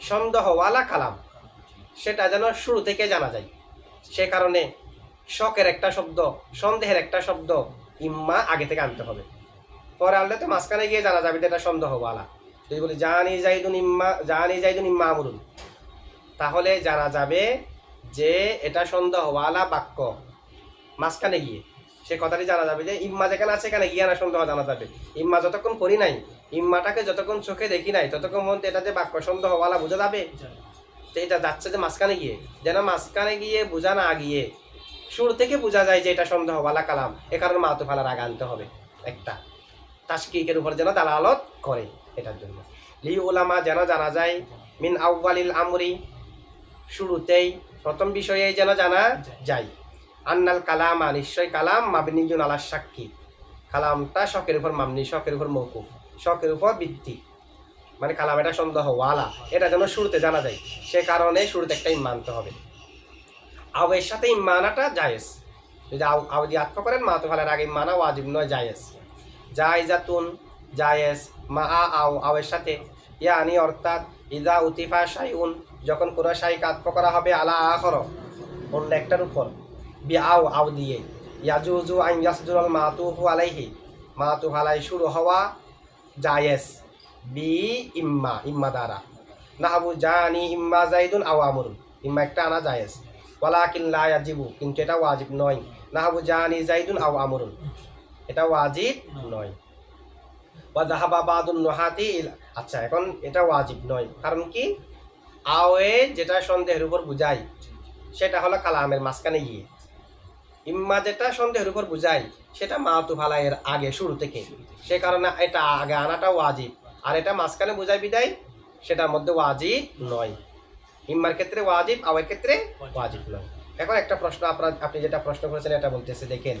সন্দেহওয়ালা কালাম, সেটা যেন শুরু থেকে জানা যায়, সে কারণে শকের একটা শব্দ, সন্দেহের একটা শব্দ ইম্মা আগে থেকে আনতে হবে। পরে আনলে তো মাঝখানে গিয়ে জানা যাবে এটা সন্দেহওয়ালা। যদি বলি জানি জাইদুন ইম্মা আমরুন, তাহলে জানা যাবে যে এটা সন্দেহওয়ালা বাক্য। মাঝখানে গিয়ে সে কথাটি জানা যাবে যে ইম্মা যেখানে আছে এখানে গিয়ে না সন্দেহ জানা যাবে। ইম্মা যতক্ষণ করি নাই, ইম্মাটাকে যতক্ষণ চোখে দেখি নাই, ততক্ষণ মধ্যে এটা যে বাক্য সন্দেহওয়ালা বোঝা যাবে। তো এটা যাচ্ছে যে মাঝখানে গিয়ে, যেন মাঝখানে গিয়ে বোঝা না গিয়ে শুরু থেকে বোঝা যায় যে এটা সন্দেহওয়ালা কালাম, এ কারণে মাতুফ আলার আগে আনতে হবে একটা, তাশকিকের উপর যেন দালালত করে, এটার জন্য। লি উলামা, যেন জানা যায়, মিন আউয়ালিল আমরি, শুরুতেই প্রথম বিষয়ে যেন জানা যায়, আন্নাল কালামা, নিশ্চয় কালাম, মাবনিয়ুন আলা শাক্কি, কালামটা শকের উপর মাবনি, শকের উপর মওকুফ, শকের উপর ভিত্তি, মানে কালাম এটা সন্দেহওয়ালা, এটা যেন শুরুতে জানা যায়, সে কারণে শুরুতে একটা ইম্মা আনতে হবে। আওয়ের সাথে ইম্মা আনাটা জায়েজ, যদি আও দিয়ে আত্ম করেন মাতুফ আলার আগে ইম্মা আনা ওয়াজিব নয়, জায়েজ। জায়েজাতুন জায়েজ, মা আওয়ের সাথে, ইয়ানি অর্থাৎ ইদা উতিফা শাইউন, যখন কোনো শাইকে আত্ম করা হবে আলা আখর, অন্য একটার উপর, বি আও দিয়ে, ইয়াজুজু আইন ইয়াসদুরল মাতুফু আলাইহি, মাতুফ আলাই শুরু হওয়া জায়েজ, বি ইম্মা দ্বারা। নাহাবু জানি ইম্মা জাইদুন আও আমরুন, ইম্মা একটা আনা জায়েজ। ওয়ালাকিন লা ইয়াজিবু, কিন্তু এটা ওয়াজিব নয়। নাহাবু জানি জাইদুন আও আমরুন, এটা ওয়াজিব নয়। ওয়া যাহাবা বাদুন নুহাতি, আচ্ছা এখন এটা ওয়াজিব নয়, কারণ কি? আওয়ে যেটা সন্দেহের উপর বুঝায় সেটা হলো কালামের মাঝখানে গিয়ে, ইম্মা যেটা সন্দেহের উপর বুঝায় সেটা মাতুফ আলাইয়ের আগে শুরু থেকে, সে কারণে এটা আগে আনাটা ওয়াজিব, আর এটা মাঝখানে বুঝায় বিদায় সেটার মধ্যে ওয়াজিব নয়। ইম্মার ক্ষেত্রে ওয়াজিব, আওয়ের ক্ষেত্রে ওয়াজিব নয়। এখন একটা প্রশ্ন, আপনি যেটা প্রশ্ন করেছেন এটা বলতেছে, দেখেন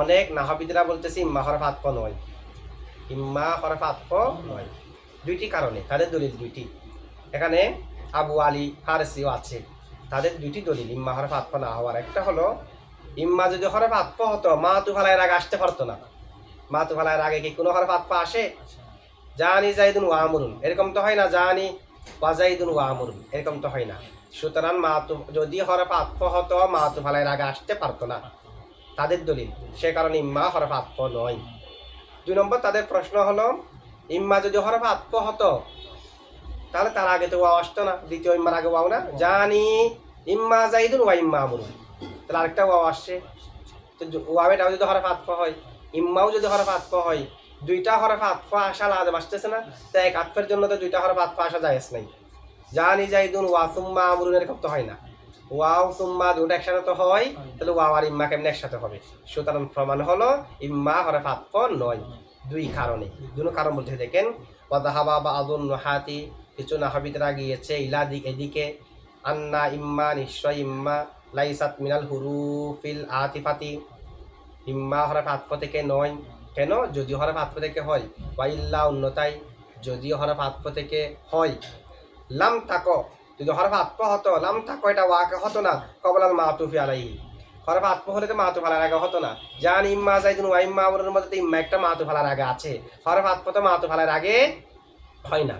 অনেক নাহবিদরা বলতেছে ইম্মা হরফ আতফ নয়, ইম্মা হরফ আতফ নয়, দুইটি কারণে, তাদের দলিল দুইটি। এখানে আবু আলী ফারসিও আছে, তাদের দুইটি দলিল ইম্মা হরফ আতফ না হওয়ার। একটা হলো ইম্মা যদি হরফ আতফ হতো মাতুফ আলাইয়ের আগে আসতে পারতো না। মাতুফ আলাইয়ের আগে কি কোনো হরফ আতফ আসে? জানি জাইদুন ওয়া আমরুন, এরকম তো হয় না, জানি ওয়া জাইদুন ওয়া আমরুন, এরকম তো হয় না। সুতরাং মাতুফ যদি হরফ আতফ হতো মাতুফ আলাইয়ের আগে আসতে পারতো না, তাদের দলিল, সে কারণে ইম্মা হরফ আতফ নয়। 2 নম্বর তাদের প্রশ্ন হলো ইম্মা যদি হরফ আতফ হতো তাহলে তার আগে তো ওয়াও আসতো না, দ্বিতীয় ইম্মার আগে ওয়াও না, জানি ইম্মা জাইদুন ওয়া ইম্মা আমরুন, তাহলে আরেকটা ওয়াও আসছে। তো ওয়াওটাও যদি হরফ আতফ হয়, ইম্মাও যদি হরফ আতফ হয়, দুইটা হরফ আতফ আসা লাজম আসতেছে না, তো এক আতফের জন্য তো দুইটা হরফ আতফ আসা জায়েজ নাই। জানি জাইদুন ওয়া সুম্মা আমরুন এরকম তো হয় না, ওয়াও সুম্মা দুটো একসাথে তো হয়, তাহলে ওয়াও আর ইম্মা কেমনে একসাথে হবে? সুতরাং প্রমাণ হলো ইম্মা হরফ আতফ নয়, দুই কারণে। দুটো কারণ বলতে দেখেন, ওয়া যাহাবা বাদুন নুহাতি, কিছু নাহবিদরা গিয়েছে ইলা এদিকে, আন্না ইম্মা, নিশ্চয় ইম্মা, লাইসাত মিনাল হুরুফিল আতিফাতি, ইম্মা হরফ আতফ থেকে নয়। কেন? যদি হরফ আতফ থেকে হয়, ওয়া ইল্লা অন্যতায়, যদি হরফ আতফ থেকে হয়, লাম তাকো, যদি হরফ আতফ হতো, লাম তাকো এটা ওয়াকে হতো না, কবলাল মাতুফি আলাইহি, হরফ আতফ হলে তো মাতুফ আলার আগে হতো না। জান ইম্মা জাইদুন ওয়া ইম্মা আমরুনের মধ্যে তো ইম্মা একটা মাতুফ আলার আগে আছে, হরফ আতফ তো মাতুফ আলার আগে হয় না।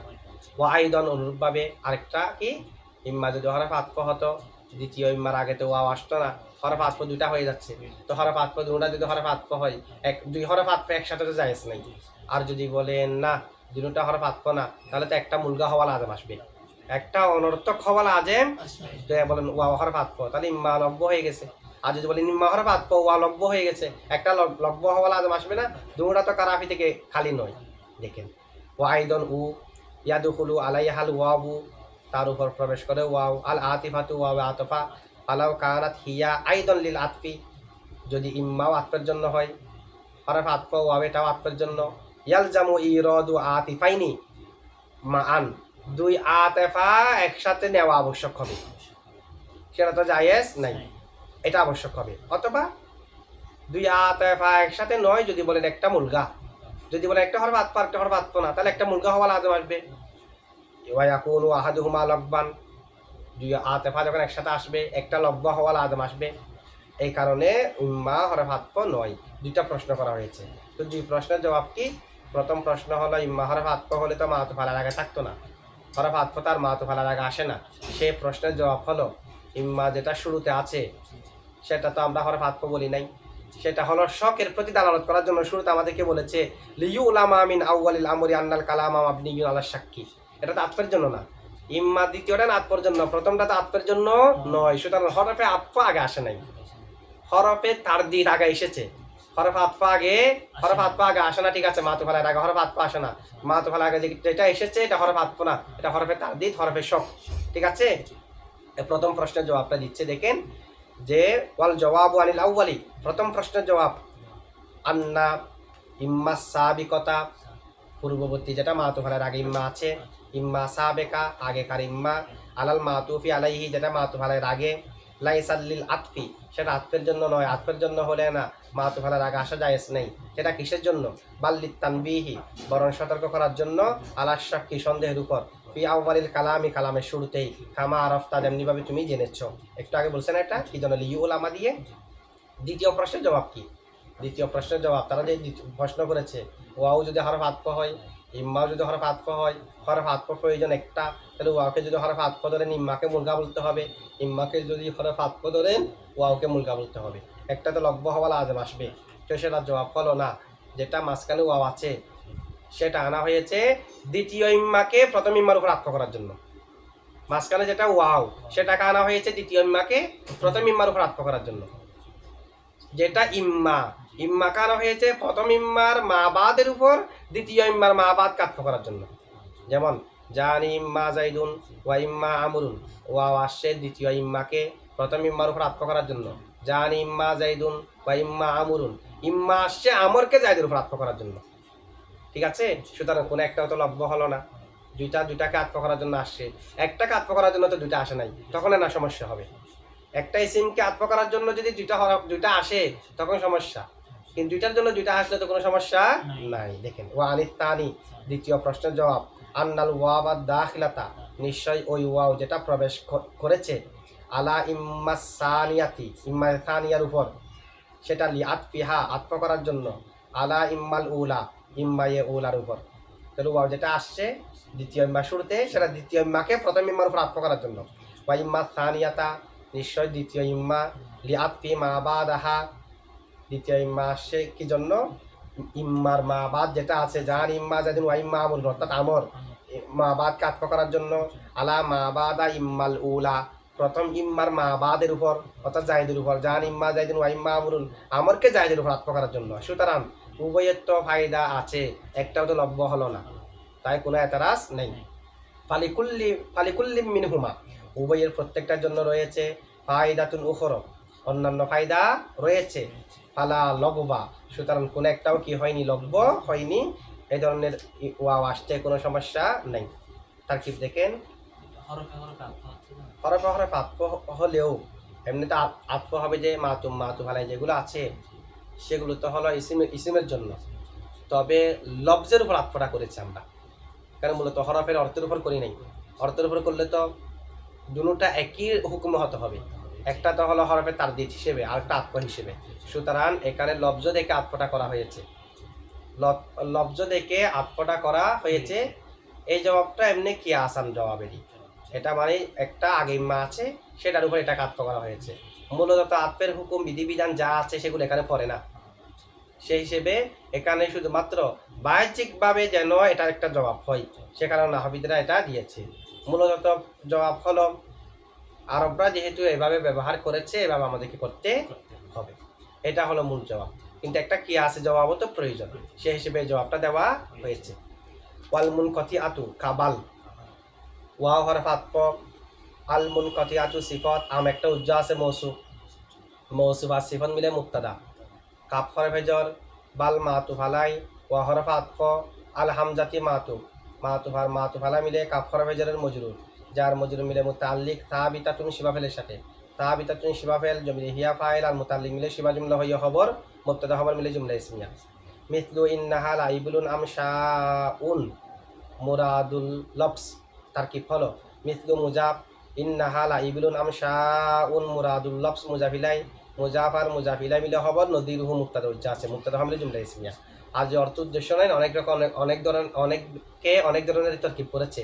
ওয়া আইদান অনুরূপভাবে আরেকটা কি, ইম্মা যদি হরফ আতফ হতো, দ্বিতীয় ইম্মার আগে তো ওয়াও আসতো না, হরফ আতফ দুইটা হয়ে যাচ্ছে, তো হরফ আতফ দুটা যদি হরফ আতফ হয়, দুই হরফ আতফ একসাথে তো জায়েজ নাই। আর যদি বলেন না দুটা হরফ আতফ না, তাহলে তো একটা মুলগা হওয়া লাজেম আসবে, একটা অনর্থক হওয়া লাজেম। তো বলেন ওয়া হরফ আতফ, তাহলে ইম্মা লব্য হয়ে গেছে। আর যদি বলেন ইম্মা হরফ আতফ ওয়া লব্য হয়ে গেছে, একটা লব্য হওয়া লাজেম আসবে না? দুটা তো কারাফি থেকে খালি নয়। দেখেন ওয়া আইদন উ ইয়াদুখুলু আলাইহাল ওয়াবু, তার উপর প্রবেশ করে ওয়াও। আল আতিফাতু ওয়া আতফা ফালাউ কানাত হিয়া আইদন লিল আতফি, যদি ইম্মাও আতফের জন্য হয়, হরফ আতফ ওয়াও এটাও আতফের জন্য। ইয়ালজামু ইরাদু আতিফাইনি মান, দুই আতেফা একসাথে নেওয়া আবশ্যক হবে, সেটা তো জায়েজ নাই, এটা আবশ্যক হবে। অথবা দুই আতেফা একসাথে নয়, যদি বলেন একটা মুলগা, যদি বলেন একটা হরফ আতফা একটা হরফ আতফ না, তাহলে একটা মুলগা হওয়া লাজেম আসবে। ওয়া ইয়াকুনু আহাদুহুমা লব্বান, দুই আতেফা যখন একসাথে আসবে একটা লব্বা হওয়া লাজেম আসবে। এই কারণে ইম্মা হরফ আতফ নয়। দুইটা প্রশ্ন করা হয়েছে, তো দুই প্রশ্নের জবাব কি? প্রথম প্রশ্ন হলো ইম্মা হরফ আতফ হলে তো মাতুফ আলার আগে থাকতো না, হরফ আতফ তার মাতুফ আলার আগে আসে না। সেই প্রশ্নের জবাব হলো ইম্মা যেটা শুরুতে আছে সেটা তো আমরা হরফ আতফ বলি নাই, সেটা হলো শকের প্রতি দালালত করার জন্য শুরুতে আমাদেরকে বলেছে লিউলামা মিন আউয়ালিল আমরি আন্নাল কালামা মাবনিয়ুন আলা শাক্কি, এটা তো আতফের জন্য না। ইম্মা দ্বিতীয়টা না আতফের জন্য, প্রথমটা তো আতফের জন্য নয়, সুতরাং হরফে আতফ আগে আসে নাই, হরফে তারদিদ আগে এসেছে। হরফ আতফ আগে আসে না, ঠিক আছে, মাতুফ আলার আগে হরফ আতফ আসে না। মাতুফ আলার আগে যেটা এসেছে এটা হরফ আতফ না, এটা হরফে তারদিদ, হরফে শক, ঠিক আছে। প্রথম প্রশ্নের জবাবটা দিচ্ছে, দেখেন যে ওয়াল জওয়াবু আনিল আউয়ালি, প্রথম প্রশ্নের জবাব আন্না ইম্মা সাবিকতা, পূর্ববর্তী যেটা মাতুফ আলার আগে ইম্মা আছে, ইম্মা সাবেকা আগেকার ইম্মা, আলাল মাতুফি আলাইহি যেটা মাতুফ আলার আগে, লাইসাল্লিল আতফি সেটা আতফের জন্য নয়, আতফের জন্য হলে না মাতুফ আলার আগে আসা জায়েজ নেই। সেটা কিসের জন্য? বাল্লিত তানবিহি, বরং সতর্ক করার জন্য, আলাস শাক্কি সন্দেহের উপর, ফি আউয়ালিল কালামি কালামের শুরুতেই, কামা আরাফতা যেমনিভাবে তুমি জেনেছ। একটু আগে বলছেন এটা কি জন্য লিউলামা দিয়ে। দ্বিতীয় প্রশ্নের জবাব কি? দ্বিতীয় প্রশ্নের জবাব তারা যে প্রশ্ন করেছে ওয়াও যদি হরফ আতফ হয়, ইম্মাও যদি হরফ আতফ হয়, হরফ আতফ প্রয়োজন একটা, তাহলে ওয়াওকে যদি হরফ আতফ ধরেন ইম্মাকে মুলগা বলতে হবে, ইম্মাকে যদি হরফ আতফ ধরেন ওয়াওকে মুলগা বলতে হবে, একটা তো লব্য হওয়া লাজেম আসবে। তো সেটার জবাব হলো না, যেটা মাঝখানে ওয়াও আছে সেটা আনা হয়েছে দ্বিতীয় ইম্মাকে প্রথম ইম্মার উপর আতফ করার জন্য। মাঝখানে যেটা ওয়াও সেটাকে আনা হয়েছে দ্বিতীয় ইম্মাকে প্রথম ইম্মার উপর আতফ করার জন্য। যেটা ইম্মা কানা হয়েছে প্রথম ইম্মার মা বাদের উপর দ্বিতীয় ইম্মার মা বাদ কাতফ করার জন্য। যেমন জানি ইম্মা জাইদুন ওয়া ইম্মা আমরুন, ওয়াও আসছে দ্বিতীয় ইম্মাকে প্রথম ইম্মার উপর আতফ করার জন্য। জানি ইম্মা জাইদুন ওয়া ইম্মা আমরুন, ইম্মা আসছে আমরকে জাইদের উপর আতফ করার জন্য, ঠিক আছে। সুতরাং কোনো একটা তো লব্য হলো না, দুইটাকে আতফ করার জন্য আসছে, একটাকে আতফ করার জন্য তো দুইটা আসে নাই, তখন না সমস্যা হবে। একটা ইসিমকে আতফ করার জন্য যদি দুইটা আসে তখন সমস্যা, কিন্তু দুইটার জন্য দুইটা আসলে তো কোনো সমস্যা নাই। দেখেন ওয়া আনিত তানি, দ্বিতীয় প্রশ্নের জবাব আন্নাল ওয়াবা দাখিলাতা, নিশ্চয় ওই ওয়াও যেটা প্রবেশ করেছে আলা ইম্মা সানিয়াতি, ইম্মা সানিয়ার উপর, সেটা লি আতফিহা আতফ করার জন্য, আলা ইম্মাল উলা ইম্মায়ে উলার উপর। তাহলে ওয়াও যেটা আসছে দ্বিতীয় ইম্মা শুরুতে, সেটা দ্বিতীয় ইম্মাকে প্রথম ইম্মার উপর আতফ করার জন্য। ওয়া ইম্মা সানিয়াতা, নিশ্চয় দ্বিতীয় ইম্মা, লি আতফি মা বাদাহা, দ্বিতীয় ইম্মা আসছে কি জন্য? ইম্মার মা বাদ যেটা আছে, জান ইম্মা জাদিন ওয়া ইম্মা আমর, অর্থাৎ আমর মা বাদকে আতফ করার জন্য, আলা মা বাদা ইম্মাল উলা, প্রথম ইম্মার মা বাদের উপর অর্থাৎ জাহিদের উপর, জান ইম্মা জাইদিন ওয়া ইম্মা আমরুন, আমরকে জাহিদের উপর আতফ করার জন্য। সুতরাং উভয়ের তো ফায়দা আছে, একটাও তো লব্য হলো না, তাই কোনো এতরাজ নেই। ফালিকুল্লি মিনহুমা, উভয়ের প্রত্যেকটার জন্য রয়েছে ফায়দাতুন উখরা, অন্যান্য ফায়দা রয়েছে। ফালা লগবা, সুতরাং কোনো একটাও কি হয়নি, লব্য হয়নি। এই ধরনের ওয়াও আসতে কোনো সমস্যা নেই। তারকিব দেখেন, হরফে হরফে আতফ হলেও এমনিতে আতফ হবে যে মাতুফালাই যেগুলো আছে সেগুলো তো হলো ইসিমের জন্য, তবে লফজের উপর আতফটা করেছি আমরা, কারণ মূলত হরফের অর্থের উপর করি নাই। অর্থের উপর করলে তো দুটোটা একই হুকুম হতে হবে, একটা তো হলো হরফে তারদিদ হিসেবে আর একটা আতফ হিসেবে। সুতরাং এখানে লফজ দেখে আতফটা করা হয়েছে, লফজ দেখে আতফটা করা হয়েছে। এই জবাবটা এমনি কি আসান জবাবেরই, এটা মানে একটা আগে ইম্মা আছে সেটার উপর এটাকে আতফ করা হয়েছে। মূলত আতফের হুকুম বিধিবিধান যা আছে সেগুলো এখানে পড়ে না, সেই হিসেবে এখানে শুধুমাত্র বাহ্যিকভাবে যেন এটার একটা জবাব হয়, সে কারণে নাহবিদরা এটা দিয়েছে। মূলত জবাব হলো আরবরা যেহেতু এভাবে ব্যবহার করেছে, এভাবে আমাদেরকে করতে হবে, এটা হলো মূল জবাব। কিন্তু একটা কি আছে জবাবও তো প্রয়োজন, সেই হিসেবে জবাবটা দেওয়া হয়েছে। ওয়াল মুনকাতিআতু কাবাল, ওয়াও হরফ আতফ, আল মুনকাতিআতু সিফাত, একটা উজ্জা আছে মৌসুফ আর সিফাত মিলে মুক্তাদা, কাফ হরফে জর, বাল মাতুফ আলাই, ওয়া হরফ আতফ, আল হামজাতি মাতুফ আর মাতুফ আলাই মিলে কাফ হরফে জরের মজরুর, যার মজরুর মিলে মুতাআল্লিক সাবিতাতুন শিবাফেলের সাথে, সাবিতাতুন শিবাফেল জমিরে হিয়া ফাইল আর মুতাআল্লিক মিলে শিবা জুমলা হইয়া খবর, মুবতাদা খবর মিলে জুমলা ইসমিয়া। মিথলু ইন্নাহা লাইবুলুন আমশাউন মুরাদুল লফস, তারকিব হলো মিথলু মুজাফ, ইন্নাহা লাইবুলুন আমশাউন মুরাদুল লফস, মুজাফিলাই মুজাফার মুজাফিলাই মিলে খবর, নদীরুহু মুক্তাদা উজ্জা আছে, মুক্তাদা মিলে জুমলা ইসমিয়া। আর যে অর্থ উদ্দেশ্য নাই, অনেক রকম অনেক ধরনের তরকিব করেছে,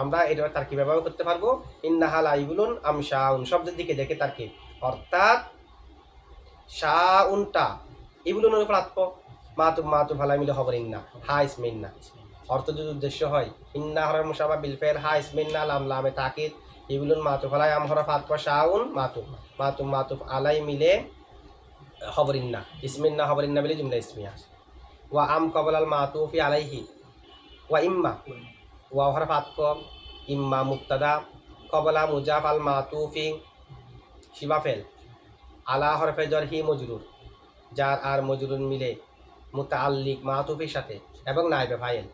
আমরা এটা তারকিব ব্যবহার করতে পারবো। ইন্নাহা লাইবুলুন আমশাউন শব্দের দিকে দেখে তারকিব, অর্থাৎ শাউনটা ইবুলুনের উপর আতফ, মাতু ফালাই মিলে খবর ইন্না, হা ইসমে ইন্না। অর্থ যদি উদ্দেশ্য হয় ইন্না হরফ মুশাব্বাহ বিল ফাইল, হা ইসমে ইন্না, লাম লামে তাকিদ, ইবুলুন মাতু ফালাই, আম হরফ আতফ, শাউন মাতুফ আলাই মিলে খবর ইন্না, ইসমে ইন্না খবর ইন্না মিলে জুমলা ইসমিয়া। ওয়া আম ক্বাবলাল মাতুফি আলাইহি, ওয়া ইম্মা, ওয়া হরফ আতফ, ইম্মা মুবতাদা, ক্বাবলা মুজাফ, আল মাতুফি শিবাফেল, আলা হরফে জর, হি মজরুর, যার আর মজরুর মিলে মুতাআল্লিক মাতুফের সাথে এবং নায়েবে ফাইল।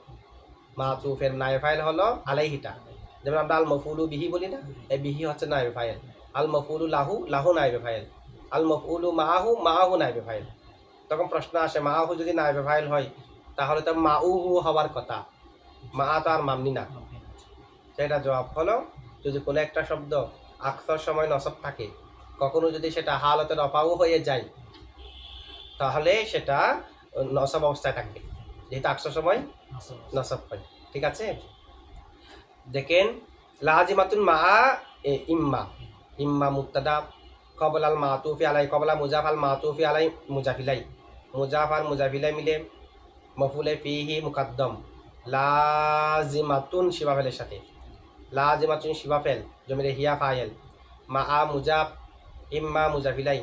মাতুফের নায়েবে ফাইল হলো আলাইহিটা, যেমন আমরা আল মফউলু বিহি বলি না, এই বিহি হচ্ছে নায়েবে ফাইল, আল মফউলু লাহু নায়েবে ফাইল, আল মফউলু মাহু নায়েবে ফাইল। তখন প্রশ্ন আসে মাহু যদি নায়েবে ফাইল হয় তাহলে তো মাউহু হওয়ার কথা, মা তো আর মামনি না। সেটা জবাব হলো যদি কোনো একটা শব্দ আকসর সময় নসব থাকে, কখনো যদি সেটা হালতে রফাও হয়ে যায় তাহলে সেটা নসব অবস্থায় থাকবে, যেহেতু আকসর সময় নসব হয়। ঠিক আছে, দেখেন লাজিমাতুন মা ইম্মা মুবতাদা, ক্বাবল আল মাতুফি আলাই, ক্বাবলা মুজাফ, আল মাতুফি আলাই মুজাফিলাই, মুজাফ আর মুজাফিলাই মিলে মফুলে ফিহি মুকাদ্দম, লাজিমাতুন শিবাফেলের সাথে, লাজিমাতুন শিবাফেল জমিরে হিয়া ফাইল, মা মুজাফ, ইম্মা মুজাফিলাই,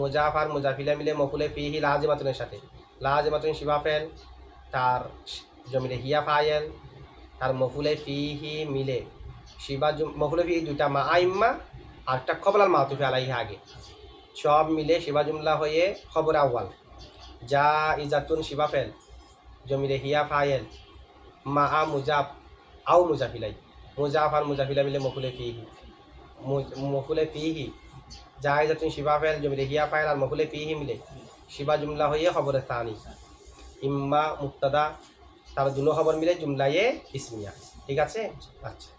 মুজাফ আর মুজাফিলাই মিলে মফুলে ফিহি লাজিমাতুনের সাথে, লাজিমাতুন শিবাফেল তার জমিরে হিয়া ফাইল, তার মফুলে ফিহি মিলে মফুলে ফিহি দুইটা, মা ইম্মা আর একটা ক্বাবলাল মাতুফি আলাইহি আগে, সব মিলে শিবা জুমলা হয়ে খবর আউয়াল, যা ইজাতুন শিবাফেল জমিরে হিয়া ফাইল, মা মুজাফ আও মুজাফিলাই, মুজাফ আর মুজাফিলা মিলে মফুলে ফিহি যা ইজাতুন শিবাফেল জমিরে হিয়া ফাইল আর মফুলে ফিহি মিলে শিবা জুমলা হয়ে খবরে সানি, ইম্মা মুক্তাদা তার দুনো খবর মিলে জুমলায়ে ইসমিয়া। ঠিক আছে, আচ্ছা।